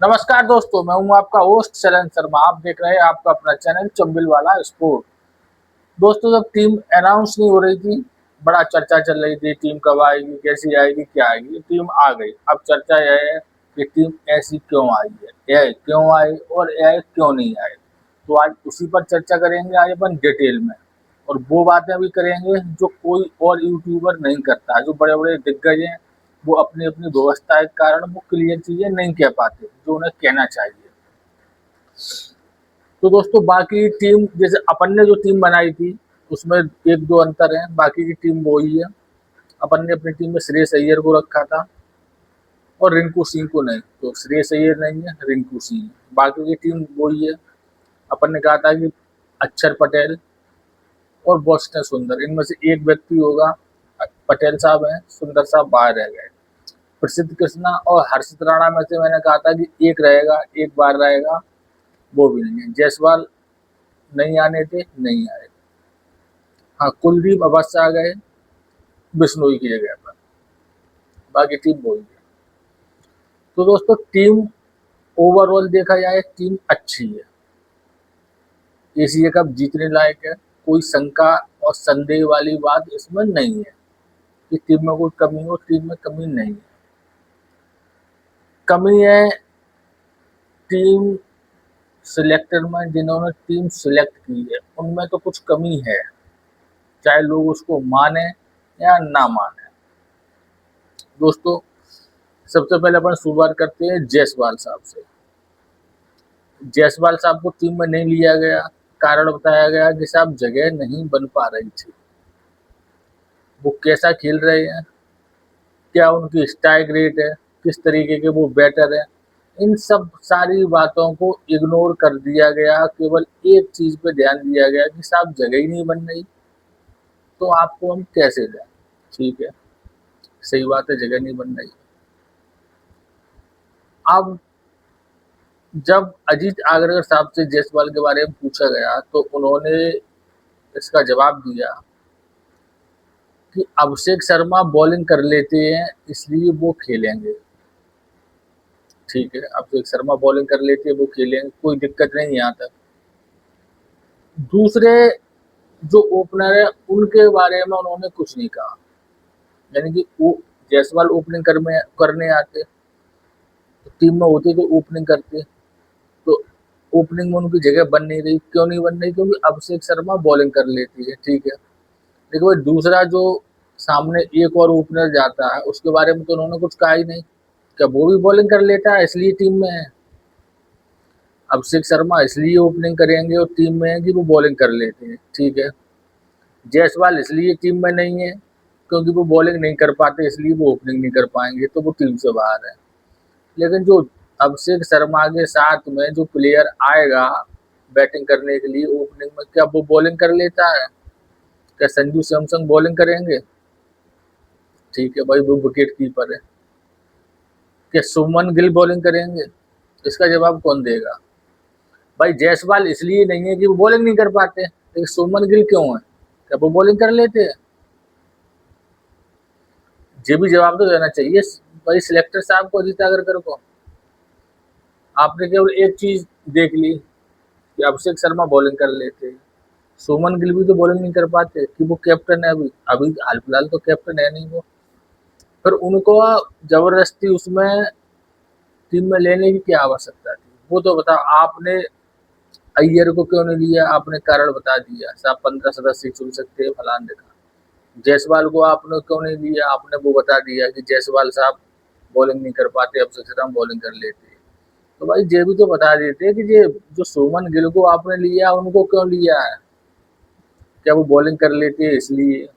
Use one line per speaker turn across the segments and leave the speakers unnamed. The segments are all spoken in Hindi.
नमस्कार दोस्तों, मैं हूं आपका होस्ट शरण शर्मा। आप देख रहे हैं आपका अपना चैनल चंबिल वाला स्पोर्ट। दोस्तों, जब टीम अनाउंस नहीं हो रही थी, बड़ा चर्चा चल रही थी, टीम कब आएगी, कैसी आएगी, क्या आएगी। टीम आ गई। अब चर्चा यह है कि टीम ऐसी क्यों आई है, यह क्यों आई और यह क्यों नहीं आई। तो आज उसी पर चर्चा करेंगे, आज अपन डिटेल में। और वो बातें भी करेंगे जो कोई और यूट्यूबर नहीं करता। जो बड़े बड़े दिग्गज हैं, वो अपनी अपनी व्यवस्था के कारण वो क्लियर चीजें नहीं कह पाते जो उन्हें कहना चाहिए। तो दोस्तों, बाकी टीम जैसे अपन ने जो टीम बनाई थी, उसमें एक दो अंतर है। बाकी की टीम वही है। अपन ने अपनी टीम में श्रेयस अय्यर को रखा था और रिंकू सिंह को नहीं। तो श्रेयस अय्यर नहीं है, रिंकू सिंह है। बाकी की टीम वही है। अपन ने कहा था कि अक्षर पटेल और बॉस्टन सुंदर, इनमें से एक व्यक्ति होगा। पटेल साहब हैं, सुंदर साहब बाहर रह गए। प्रसिद्ध कृष्णा और हर्षित राणा में से मैंने कहा था कि एक रहेगा, एक बार रहेगा, वो भी नहीं है। जायसवाल नहीं आने थे, नहीं आए। हाँ, कुलदीप अवश्य आ गए बिश्नोई की जगह पर। बाकी टीम वही है। तो दोस्तों, टीम ओवरऑल देखा जाए, टीम अच्छी है, एशिया कप जीतने लायक है। कोई शंका और संदेह वाली बात इसमें नहीं है कि टीम में कोई कमी हो। टीम में कमी नहीं है। कमी है टीम सिलेक्टर में, जिन्होंने टीम सिलेक्ट की है उनमें तो कुछ कमी है, चाहे लोग उसको माने या ना माने। दोस्तों, सबसे पहले अपन शुरुआत करते हैं जायसवाल साहब से। जायसवाल साहब को टीम में नहीं लिया गया, कारण बताया गया कि साहब जगह नहीं बन पा रही थी। वो कैसा खेल रहे हैं, क्या उनकी स्ट्राइक रेट है, किस तरीके के वो बैटर है, इन सब सारी बातों को इग्नोर कर दिया गया। केवल एक चीज पे ध्यान दिया गया कि साहब जगह ही नहीं बन रही, तो आपको हम कैसे दें। ठीक है, सही बात है, जगह नहीं बन रही। अब जब अजीत आगरकर साहब से जायसवाल के बारे में पूछा गया तो उन्होंने इसका जवाब दिया कि अभिषेक शर्मा बॉलिंग कर लेते हैं इसलिए वो खेलेंगे। ठीक है, अभिषेक शर्मा बॉलिंग कर लेते हैं, वो खेलेंगे, कोई दिक्कत नहीं है यहाँ तक। दूसरे जो ओपनर है उनके बारे में उन्होंने कुछ नहीं कहा। यानी कि वो जायसवाल ओपनिंग करने आते, टीम में होते तो ओपनिंग करते। तो ओपनिंग में उनकी जगह बन नहीं रही। क्यों नहीं बन रही? क्योंकि अभिषेक शर्मा बॉलिंग कर लेती है। ठीक है, लेकिन वो दूसरा जो सामने एक और ओपनर जाता है उसके बारे में तो उन्होंने कुछ कहा ही नहीं। क्या वो भी बॉलिंग कर लेता है इसलिए टीम में है? अभिषेक शर्मा इसलिए ओपनिंग करेंगे और टीम में है कि वो बॉलिंग कर लेते हैं। ठीक है, जायसवाल इसलिए टीम में नहीं है क्योंकि वो बॉलिंग नहीं कर पाते, इसलिए वो ओपनिंग नहीं कर पाएंगे, तो वो टीम से बाहर है। लेकिन जो अभिषेक शर्मा के साथ में जो प्लेयर आएगा बैटिंग करने के लिए ओपनिंग में, क्या वो बॉलिंग कर लेता है? क्या संजू सैमसन बॉलिंग करेंगे? ठीक है भाई, वो विकेट कीपर है। क्या सुमन गिल बॉलिंग करेंगे? इसका जवाब कौन देगा? भाई, जायसवाल इसलिए नहीं है कि वो बॉलिंग नहीं कर पाते, लेकिन सुमन गिल क्यों है? क्या वो बॉलिंग कर लेते हैं? ये भी जवाब तो देना चाहिए भाई सिलेक्टर साहब को, अजीत आगरकर को। आपने केवल एक चीज देख ली कि अभिषेक शर्मा बॉलिंग कर लेते हैं, सुमन गिल भी तो बॉलिंग नहीं कर पाते कि वो कैप्टन है। अभी अभी हाल फिलहाल तो कैप्टन है नहीं वो। फिर उनको जबरदस्ती उसमें टीम में लेने की क्या आवश्यकता थी? वो तो बताओ। आपने अय्यर को क्यों नहीं लिया? आपने कारण बता दिया, साहब 15 सदस्य चुन सकते हैं, फलान देखा। जायसवाल को आपने क्यों नहीं लिया? आपने वो बता दिया कि जायसवाल साहब बॉलिंग नहीं कर पाते, अब से हम बॉलिंग कर लेते। तो भाई ये भी तो बता देते कि ये जो सुमन गिल को आपने लिया उनको क्यों लिया है? क्या वो बॉलिंग कर लेते हैं इसलिए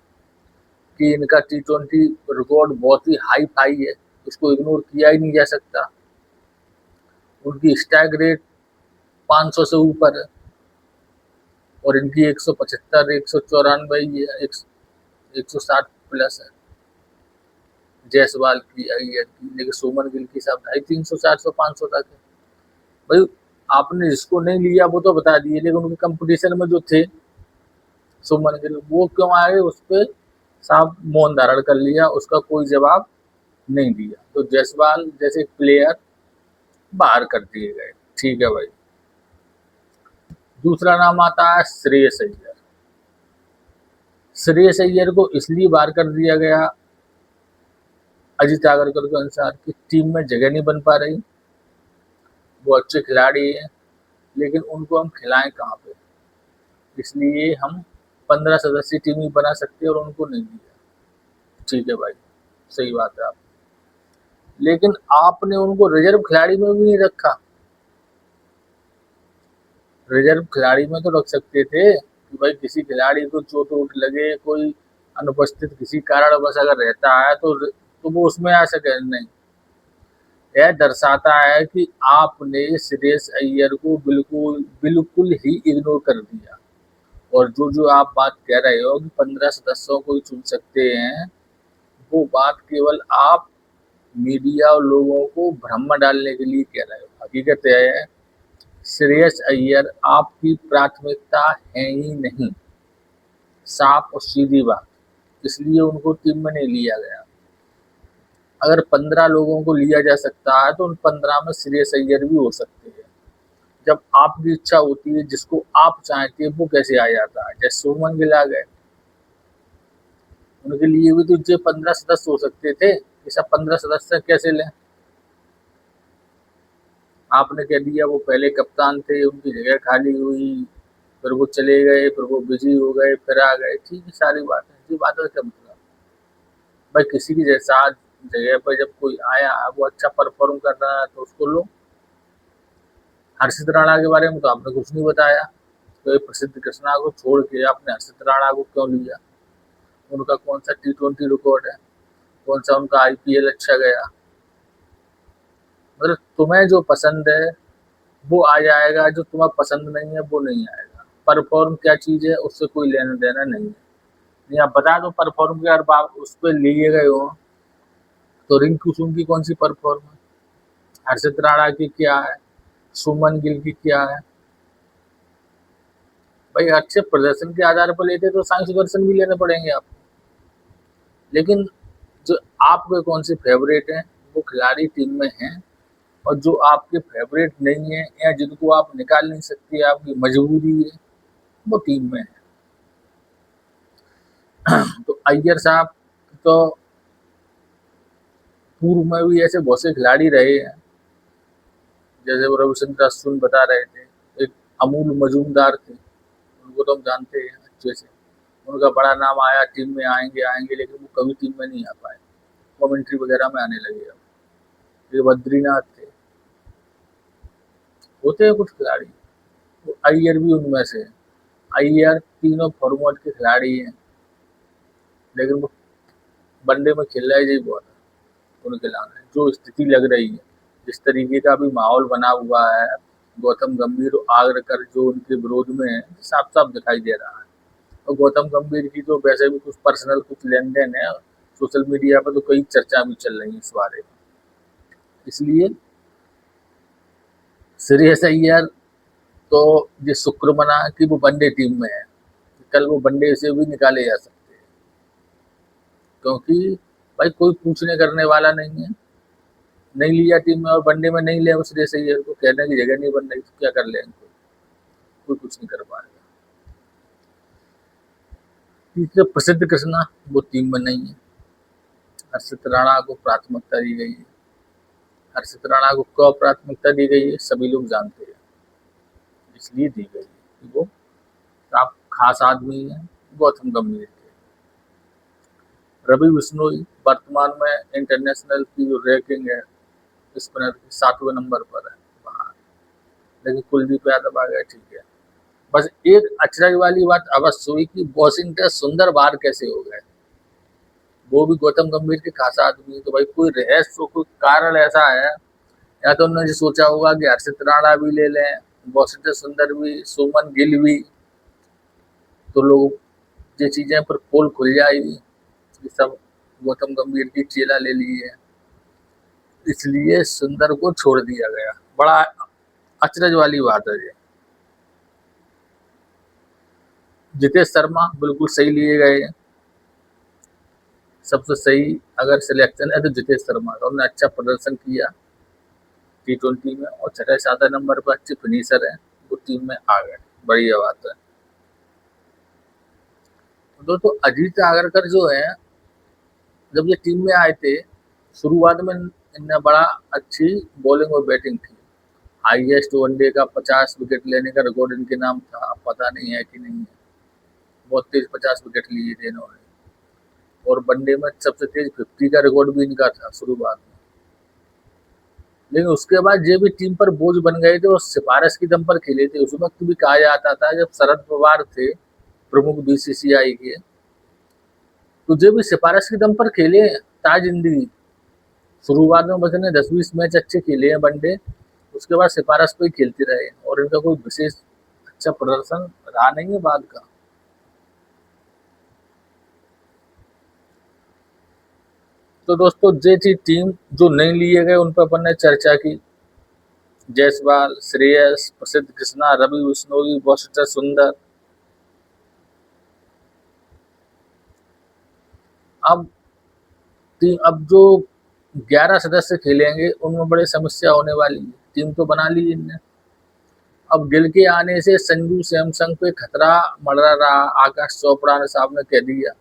कि इनका T20 रिकॉर्ड बहुत ही हाई फाई है, उसको इग्नोर किया ही नहीं जा सकता। उनकी स्ट्राइक रेट 500 से ऊपर है और इनकी 175 194 है, 160 प्लस है जायसवाल की, अय्यर की। लेकिन सुमन गिल की साहब 350 400 500 तक है। भाई, आपने जिसको नहीं लिया वो तो बता दिए, लेकिन उनके कंपटीशन में जो थे सुमन गिल, वो क्यों आए उस पर साहब मौन धारण कर लिया, उसका कोई जवाब नहीं दिया। तो जायसवाल जैसे प्लेयर बाहर कर दिए गए। ठीक है भाई। दूसरा नाम आता है श्रेयस अय्यर। श्रेयस अय्यर को इसलिए बाहर कर दिया गया अजीत आगरकर के अनुसार कि टीम में जगह नहीं बन पा रही। वो अच्छे खिलाड़ी हैं लेकिन उनको हम खिलाएं कहाँ पे, इसलिए हम 15 सदस्यीय टीम ही बना सकते हैं और उनको नहीं दिया। ठीक है भाई, सही बात है आप, लेकिन आपने उनको रिजर्व खिलाड़ी में भी नहीं रखा। रिजर्व खिलाड़ी में तो रख सकते थे कि भाई किसी खिलाड़ी को चोट वोट लगे, कोई अनुपस्थित किसी कारणवश अगर रहता है तो वो उसमें आ सके। नहीं, यह दर्शाता है कि आपने श्रेयस अय्यर को बिल्कुल बिल्कुल ही इग्नोर कर दिया। और जो आप बात कह रहे हो कि 15 सदस्यों को ही चुन सकते हैं, वो बात केवल आप मीडिया और लोगों को भ्रम में डालने के लिए कह रहे हो। हकीकत है श्रेयस अय्यर आपकी प्राथमिकता है ही नहीं, साफ और सीधी बात। इसलिए उनको टीम में नहीं लिया गया। अगर 15 लोगों को लिया जा सकता है तो उन 15 में श्रेयस अय्यर भी हो सकते हैं। जब आपकी इच्छा होती है, जिसको आप चाहते हैं वो कैसे आ जाता है। जैसे शुभमन गिल आ गए, उनके लिए भी तो जो 15 सदस्य हो सकते थे, ये सब 15 सदस्य कैसे लें। आपने कह दिया वो पहले कप्तान थे, उनकी जगह खाली हुई, फिर वो चले गए, फिर वो बिजी हो गए, फिर आ गए। ठीक है, सारी बात है, ये बात है क्या मतलब। भाई किसी की जैसा जगह पर जब कोई आया, वो अच्छा परफॉर्म कर रहा है तो उसको लो। हर्षित राणा के बारे में तो आपने कुछ नहीं बताया, तो ये प्रसिद्ध कृष्णा को छोड़ के आपने हर्षित राणा को क्यों लिया। उनका कौन सा T20 रिकॉर्ड है, कौन सा उनका IPL अच्छा गया। मतलब तुम्हें जो पसंद है वो आ जाएगा, जो तुम्हें पसंद नहीं है वो नहीं आएगा। परफॉर्म क्या चीज़ है उससे कोई लेना देना नहीं है। नहीं आप बता दो परफॉर्म के, अगर आप उस पर लिए गए हो तो रिंकू सिंह की कौन सी परफॉर्म है, हर्षित राणा की क्या है, सुमन गिल की क्या है। भाई अच्छे प्रदर्शन के आधार पर लेते तो साई सुदर्शन भी लेने पड़ेंगे आपको। लेकिन जो आपके कौन से फेवरेट हैं वो खिलाड़ी टीम में हैं, और जो आपके फेवरेट नहीं है या जिनको आप निकाल नहीं सकते, आपकी मजबूरी है, वो टीम में है। तो अय्यर साहब तो पूर्व में भी ऐसे बहुत से खिलाड़ी रहे हैं, जैसे वो रविचंद्र अश्विन बता रहे थे, एक अमूल मजूमदार थे, उनको तो हम जानते हैं अच्छे से। उनका बड़ा नाम आया, टीम में आएंगे आएंगे, लेकिन वो कभी टीम में नहीं आ पाए, कमेंट्री वगैरह में आने लगे। अब ये बद्रीनाथ थे, होते हैं कुछ खिलाड़ी, तो अय्यर भी उनमें से है। अय्यर तीनों फॉर्मेट के खिलाड़ी हैं, लेकिन वो वनडे में खेल रहे ही बहुत है। उनके लाने जो स्थिति लग रही है, जिस तरीके का भी माहौल बना हुआ है, गौतम गंभीर और आगरकर जो उनके विरोध में है, साफ साफ दिखाई दे रहा है। और गौतम गंभीर की तो वैसे भी कुछ पर्सनल कुछ लेन देन है, सोशल मीडिया पर तो कई चर्चा भी चल रही है इस बारे में। इसलिए श्रेयस अय्यर तो ये शुक्र मना कि वो वनडे टीम में है, कल वो वनडे से भी निकाले जा सकते हैं, क्योंकि भाई कोई पूछने करने वाला नहीं है। नहीं लिया टीम में और वनडे में नहीं ले श्रेयस अय्यर को, कहने की जगह नहीं बन रही तो क्या कर लेंगे, कोई कुछ नहीं कर पाएगा। तीसरे प्रसिद्ध कृष्णा, वो टीम में नहीं है। हर्षित राणा को प्राथमिकता दी गई है। हर्षित राणा को क्यों प्राथमिकता दी गई है सभी लोग जानते हैं, इसलिए दी गई है कि वो आप खास आदमी है गौतम गंभीर के। रवि बिश्नोई वर्तमान में इंटरनेशनल की जो रैंकिंग है स्पिनर की 7वें नंबर पर है बाहर, लेकिन कुलदीप यादव आ गया। ठीक है, बस एक अचरज वाली बात अवश्य हुई कि वॉशिंगटन सुंदर बाहर कैसे हो गए। वो भी गौतम गंभीर के खास आदमी है, तो भाई कोई रहस्य कोई कारण ऐसा है, या तो उन्होंने सोचा होगा कि हर्षित राणा भी ले लें, वॉशिंगटन सुंदर भी, सुमन गिल भी, तो लोग ये चीजें पर पोल खुल जाएगी कि सब गौतम गंभीर की चेला ले ली है, इसलिए सुंदर को छोड़ दिया गया। बड़ा अचरज वाली बात है ये। जितेश शर्मा बिल्कुल सही लिए गए, सबसे सही अगर सिलेक्शन है तो जितेश शर्मा का, उन्होंने अच्छा प्रदर्शन किया T20 में, और 6-7 नंबर पर अच्छे फिनिशर हैं, वो टीम में आ गए, बढ़िया बात है। दोस्तों अजीत आगरकर जो है, जब ये टीम में आए थे, शुरुआत में इनने बड़ा अच्छी बॉलिंग और बैटिंग की। हाईएस्ट वनडे का 50 विकेट लेने का रिकॉर्ड इनके नाम था, अब पता नहीं है कि नहीं है। बहुत तेज 50 विकेट लिए थे इन्होंने, और वनडे में सबसे तेज 50 का रिकॉर्ड भी इनका था शुरुआत में। लेकिन उसके बाद ये भी टीम पर बोझ बन गए थे और सिफारिश की दम पर खेले थे। उस वक्त भी कहा जाता था जब शरद पवार थे प्रमुख बीसीसीआई के, तो ये भी सिफारिश की दम पर खेले ताज जिंदगी। शुरुआत में बस ने 10-20 मैच अच्छे खेले हैं वनडे, उसके बाद सिफारिश पे ही खेलते रहे और इनका कोई विशेष अच्छा प्रदर्शन रहा नहीं है बाद का। तो दोस्तों ये थी टीम जो नहीं लिए गए, उन पर अपन ने चर्चा की। जायसवाल, श्रेयस, प्रसिद्ध कृष्णा, रवि बिश्नोई, वशिष्ठ सुंदर। अब जो 11 सदस्य खेलेंगे उनमें बड़ी समस्या होने वाली है। टीम तो बना ली इनने, अब गिल के आने से संजू सैमसन पे खतरा मंडरा रहा। आकाश चोपड़ा ने साहब ने कह दिया,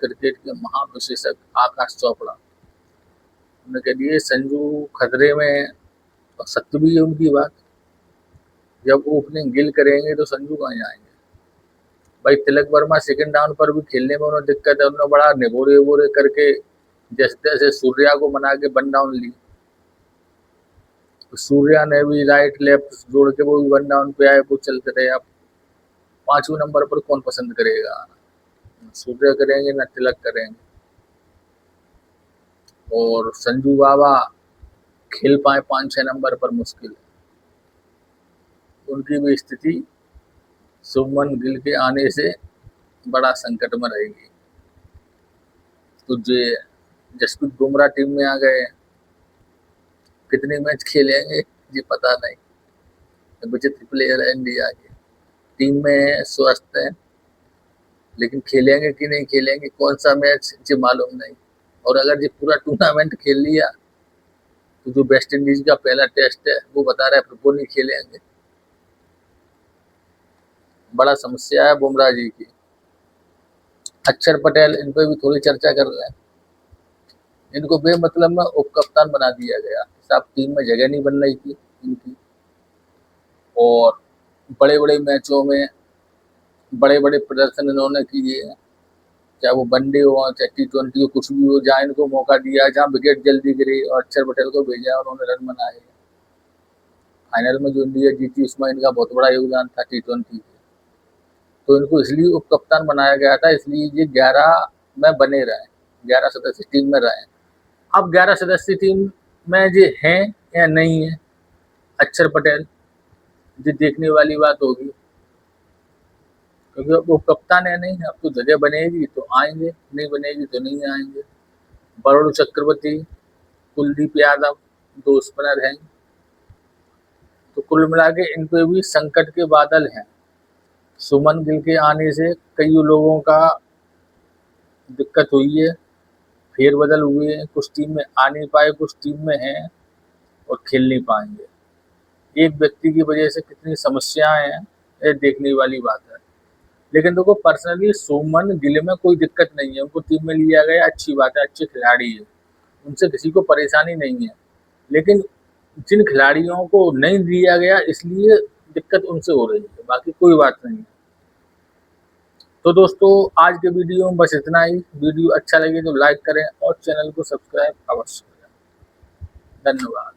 क्रिकेट के महाविशेषज्ञ आकाश चोपड़ा उन्होंने कह दिया संजू खतरे में है, और सत्य भी है उनकी बात। जब ओपनिंग गिल करेंगे तो संजू कहाँ जाएंगे भाई। तिलक वर्मा सेकंड डाउन पर भी खेलने में उन्हें दिक्कत है, उन्होंने बड़ा निबोरे वोरे करके जैसे तैसे सूर्या को बना के 1 डाउन ली। तो सूर्या ने भी राइट लेफ्ट जोड़ के वो भी 1 डाउन पे आए, वो चलते रहे। अब 5वें नंबर पर कौन पसंद करेगा, सूर्या करेंगे ना तिलक करेंगे। और संजू बाबा खेल पाए 5-6 नंबर पर मुश्किल है, उनकी भी स्थिति शुभमन गिल के आने से बड़ा संकट में रहेगी। तो ये जसप्रीत बुमराह टीम में आ गए, कितने मैच खेलेंगे ये पता नहीं। विचित्र प्लेयर है इंडिया के, टीम में है, स्वस्थ है, लेकिन खेलेंगे कि नहीं खेलेंगे कौन सा मैच ये मालूम नहीं। और अगर ये पूरा टूर्नामेंट खेल लिया तो जो वेस्ट इंडीज का पहला टेस्ट है वो बता रहा है फिर वो नहीं खेलेंगे। बड़ा समस्या है बुमराह जी की। अक्षर पटेल, इन पर भी थोड़ी चर्चा कर रहे हैं। इनको बेमतलब में उप कप्तान बना दिया गया, साहब टीम में जगह नहीं बन रही थी इनकी, और बड़े बड़े मैचों में बड़े बड़े प्रदर्शन इन्होंने किए हैं, चाहे वो वनडे हो चाहे T20 हो, कुछ भी हो, जहाँ इनको मौका दिया, जहाँ विकेट जल्दी गिरे और अक्षर पटेल को भेजा, उन्होंने रन बनाए। फाइनल में जो इंडिया जीती उसमें इनका बहुत बड़ा योगदान था T20 के। तो इनको इसलिए उप कप्तान बनाया गया था, इसलिए ये 11 में बने रहे, 11 सदस्य टीम में रहे। अब 11 सदस्य टीम में ये हैं या नहीं है अक्षर पटेल, ये देखने वाली बात होगी, क्योंकि अब वो कप्तान है नहीं। अब तो जगह बनेगी तो आएंगे, नहीं बनेगी तो नहीं आएंगे। वरुण चक्रवर्ती, कुलदीप यादव 2 स्पिनर हैं। तो कुल मिला के इन पे भी संकट के बादल हैं। सुमन गिल के आने से कई लोगों का दिक्कत हुई है, फेरबदल हुए हैं, कुछ टीम में आ नहीं पाए, कुछ टीम में हैं और खेल नहीं पाएंगे। एक व्यक्ति की वजह से कितनी समस्याएं हैं ये देखने वाली बात है। लेकिन देखो पर्सनली सुमन गिल में कोई दिक्कत नहीं है, उनको टीम में लिया गया, अच्छी बात है, अच्छे खिलाड़ी है, उनसे किसी को परेशानी नहीं है। लेकिन जिन खिलाड़ियों को नहीं लिया गया इसलिए दिक्कत उनसे हो रही है, बाकी कोई बात नहीं। तो दोस्तों आज के वीडियो में बस इतना ही। वीडियो अच्छा लगे तो लाइक करें और चैनल को सब्सक्राइब अवश्य करें। धन्यवाद।